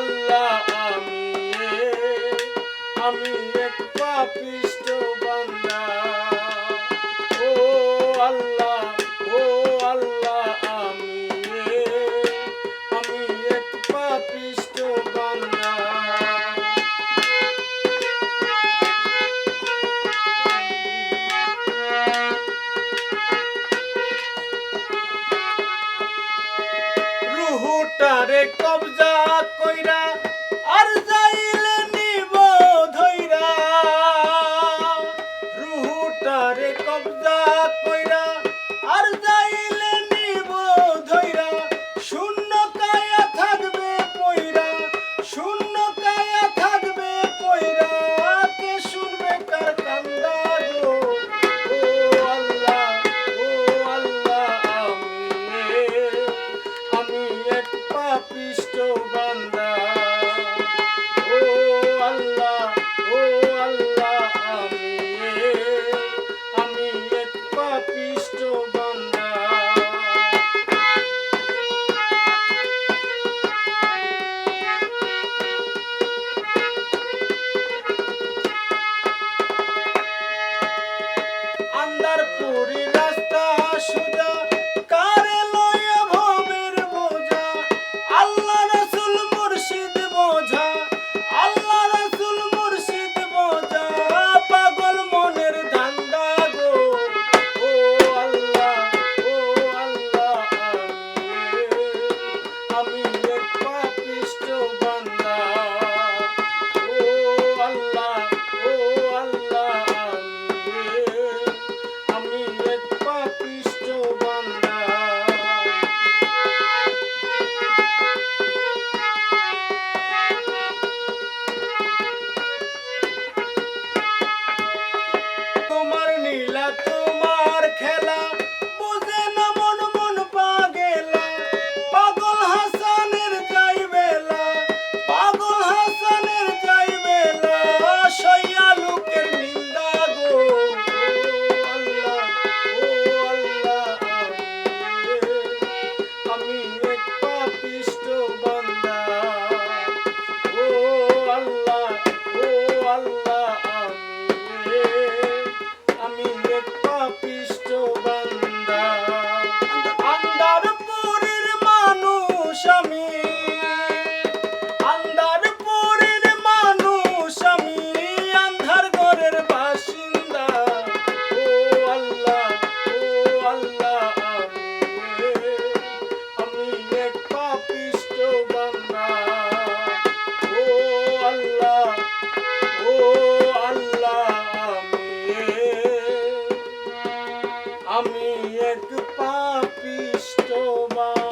আল্লাহ আমি এক পাপিষ্ঠ বান্দা। ও আল্লাহ আমি এক পাপিষ্ঠ বান্দা। রুহুটারে কবজা কইরা আর যাইলে নিব ধইরা, রুহুটারে কবজা কইরা আর যাইলে নিব ধইরা, শূন্য কায়া থাকবে পইরা, শূন্য কায়া থাকবে পইরা, কে শুনবে কার কান্দা গো। ও আল্লাহ আমি এক পাপিষ্ঠ বান্দা। ও আল্লাহ আমি এক পাপিষ্ঠ বান্দা। আন্দারপুরি রাস্তা সোজা, কারে লইয়া ভবের বোঝা, আল্লাহ রাসূল মুর্শিদ বোঝা, আল্লাহ রাসূল মুর্শিদ বোঝা, পাগল মনের ধান্দা গো। ও আল্লাহ আমি এক পাপিষ্ঠ বান্দা। ও আল্লাহ আমি এক পাপিষ্ঠ বান্দা। তোমার নীলা তোমার খেলা বুঝে না মন মন পাগেলা, পাগল হাসানের যাইবেলা, পাগল হাসানের যাইবেলা, সইয়া লোকের নিন্দা গো। ও আল্লাহ আমি এক পাপিষ্ঠ বান্দা। ও আল্লাহ আমি এক পাপিষ্ঠ বান্দা। আন্দারপুরের মানুষ আমি, আন্দারপুরের মানুষ আমি, আন্ধার ঘরের বাসিন্দা। ও আল্লাহ আমি এক পাপিষ্ঠ বান্দা। ও আল্লাহ আমি এক পাপিষ্ঠ বান্দা।